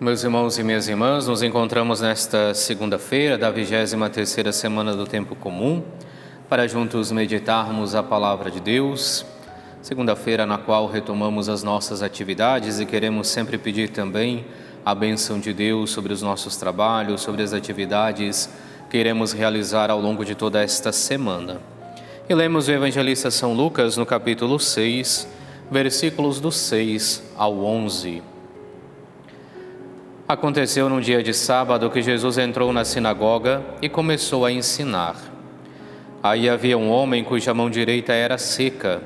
Meus irmãos e minhas irmãs, nos encontramos nesta segunda-feira da 23ª semana do Tempo Comum, para juntos meditarmos a Palavra de Deus. Segunda-feira na qual retomamos as nossas atividades e queremos sempre pedir também a bênção de Deus sobre os nossos trabalhos, sobre as atividades que iremos realizar ao longo de toda esta semana. E lemos o Evangelista São Lucas no capítulo 6, versículos do 6 ao 11. Aconteceu num dia de sábado que Jesus entrou na sinagoga e começou a ensinar. Aí havia um homem cuja mão direita era seca.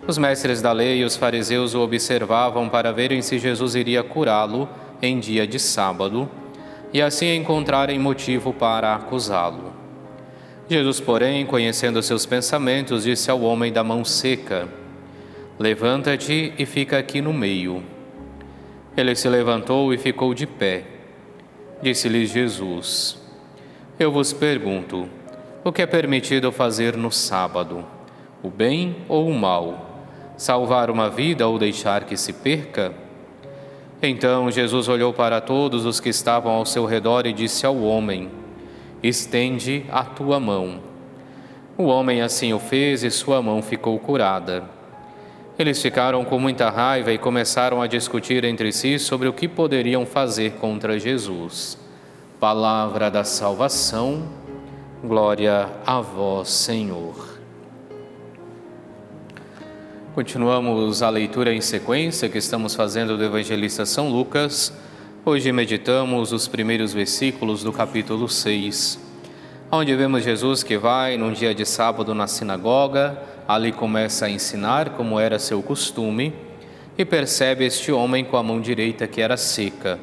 Os mestres da lei e os fariseus o observavam para verem se Jesus iria curá-lo em dia de sábado e assim encontrarem motivo para acusá-lo. Jesus, porém, conhecendo seus pensamentos, disse ao homem da mão seca: "Levanta-te e fica aqui no meio." Ele se levantou e ficou de pé. Disse-lhes Jesus: "Eu vos pergunto, o que é permitido fazer no sábado? O bem ou o mal? Salvar uma vida ou deixar que se perca?" Então Jesus olhou para todos os que estavam ao seu redor e disse ao homem: "Estende a tua mão." O homem assim o fez e sua mão ficou curada. Eles ficaram com muita raiva e começaram a discutir entre si sobre o que poderiam fazer contra Jesus. Palavra da salvação, glória a vós, Senhor. Continuamos a leitura em sequência que estamos fazendo do Evangelista São Lucas. Hoje meditamos os primeiros versículos do capítulo 6, onde vemos Jesus que vai num dia de sábado na sinagoga. Ali começa a ensinar, como era seu costume, e percebe este homem com a mão direita que era seca.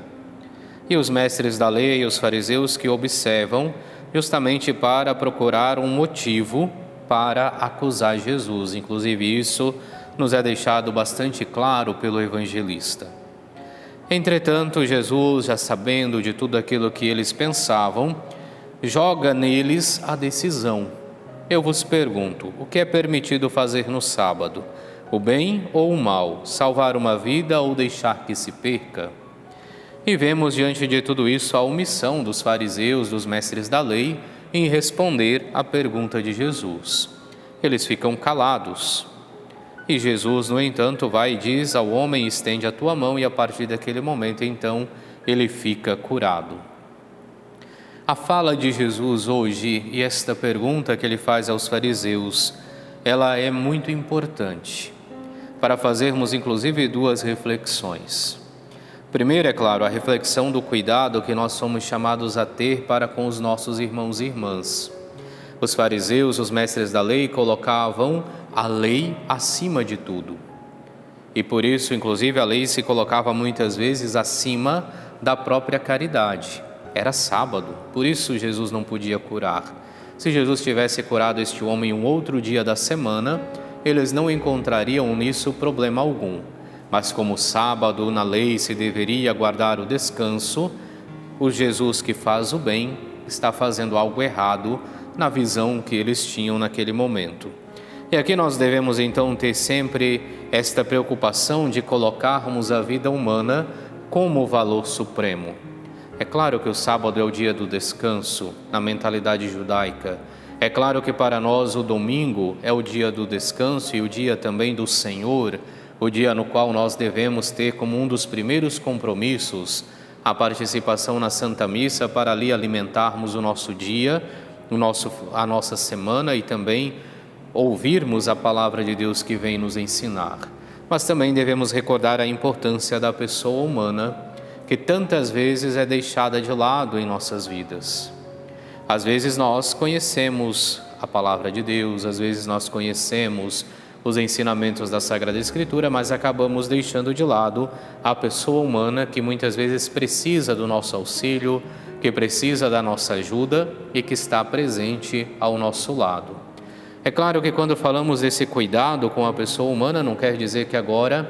E os mestres da lei e os fariseus que observam, justamente para procurar um motivo para acusar Jesus. Inclusive isso nos é deixado bastante claro pelo evangelista. Entretanto, Jesus, já sabendo de tudo aquilo que eles pensavam, joga neles a decisão. Eu vos pergunto, o que é permitido fazer no sábado? O bem ou o mal? Salvar uma vida ou deixar que se perca? E vemos diante de tudo isso a omissão dos fariseus, dos mestres da lei, em responder à pergunta de Jesus. Eles ficam calados. E Jesus, no entanto, vai e diz ao homem: "Estende a tua mão", e a partir daquele momento, então, ele fica curado. A fala de Jesus hoje e esta pergunta que ele faz aos fariseus, ela é muito importante para fazermos inclusive duas reflexões. Primeiro, é claro, a reflexão do cuidado que nós somos chamados a ter para com os nossos irmãos e irmãs. Os fariseus, os mestres da lei, colocavam a lei acima de tudo. E por isso, inclusive, a lei se colocava muitas vezes acima da própria caridade. Era sábado, por isso Jesus não podia curar. Se Jesus tivesse curado este homem um outro dia da semana, eles não encontrariam nisso problema algum. Mas como sábado na lei se deveria guardar o descanso, o Jesus que faz o bem está fazendo algo errado na visão que eles tinham naquele momento. E aqui nós devemos então ter sempre esta preocupação de colocarmos a vida humana como valor supremo. É claro que o sábado é o dia do descanso na mentalidade judaica. É claro que para nós o domingo é o dia do descanso e o dia também do Senhor, o dia no qual nós devemos ter como um dos primeiros compromissos a participação na Santa Missa para ali alimentarmos o nosso dia, a nossa semana e também ouvirmos a palavra de Deus que vem nos ensinar. Mas também devemos recordar a importância da pessoa humana, que tantas vezes é deixada de lado em nossas vidas. Às vezes nós conhecemos a palavra de Deus, às vezes nós conhecemos os ensinamentos da Sagrada Escritura, mas acabamos deixando de lado a pessoa humana que muitas vezes precisa do nosso auxílio, que precisa da nossa ajuda e que está presente ao nosso lado. É claro que quando falamos desse cuidado com a pessoa humana, não quer dizer que agora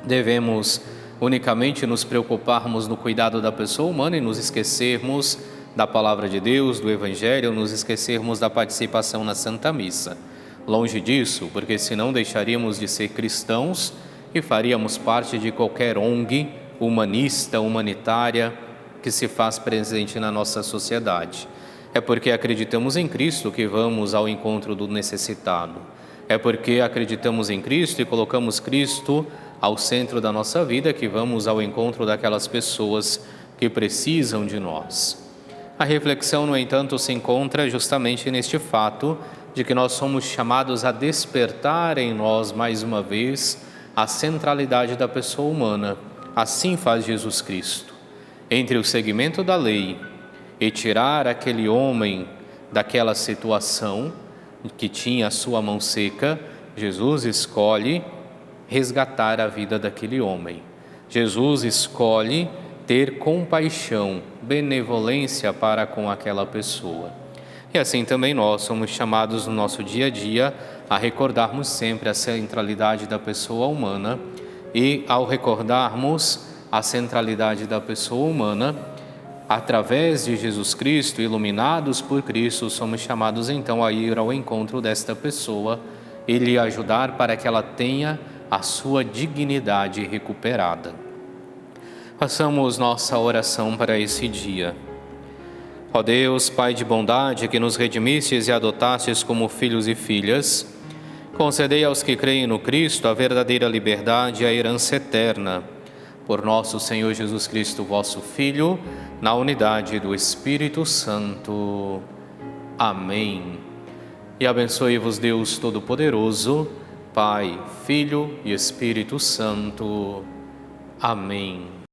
devemos unicamente nos preocuparmos no cuidado da pessoa humana e nos esquecermos da palavra de Deus, do Evangelho, nos esquecermos da participação na Santa Missa. Longe disso, porque senão deixaríamos de ser cristãos e faríamos parte de qualquer ONG humanista, humanitária que se faz presente na nossa sociedade. É porque acreditamos em Cristo que vamos ao encontro do necessitado. É porque acreditamos em Cristo e colocamos Cristo ao centro da nossa vida que vamos ao encontro daquelas pessoas que precisam de nós. A reflexão, no entanto, se encontra justamente neste fato de que nós somos chamados a despertar em nós, mais uma vez, a centralidade da pessoa humana. Assim faz Jesus Cristo. Entre o seguimento da lei e tirar aquele homem daquela situação que tinha a sua mão seca, Jesus escolhe resgatar a vida daquele homem. Jesus escolhe ter compaixão, benevolência para com aquela pessoa. E assim também nós somos chamados no nosso dia a dia a recordarmos sempre a centralidade da pessoa humana e, ao recordarmos a centralidade da pessoa humana, através de Jesus Cristo, iluminados por Cristo, somos chamados então a ir ao encontro desta pessoa e lhe ajudar para que ela tenha a sua dignidade recuperada. Façamos nossa oração para esse dia. Ó Deus, Pai de bondade, que nos redimistes e adotastes como filhos e filhas, concedei aos que creem no Cristo a verdadeira liberdade e a herança eterna. Por nosso Senhor Jesus Cristo, vosso Filho, na unidade do Espírito Santo. Amém. E abençoe-vos Deus Todo-Poderoso, Pai, Filho e Espírito Santo. Amém.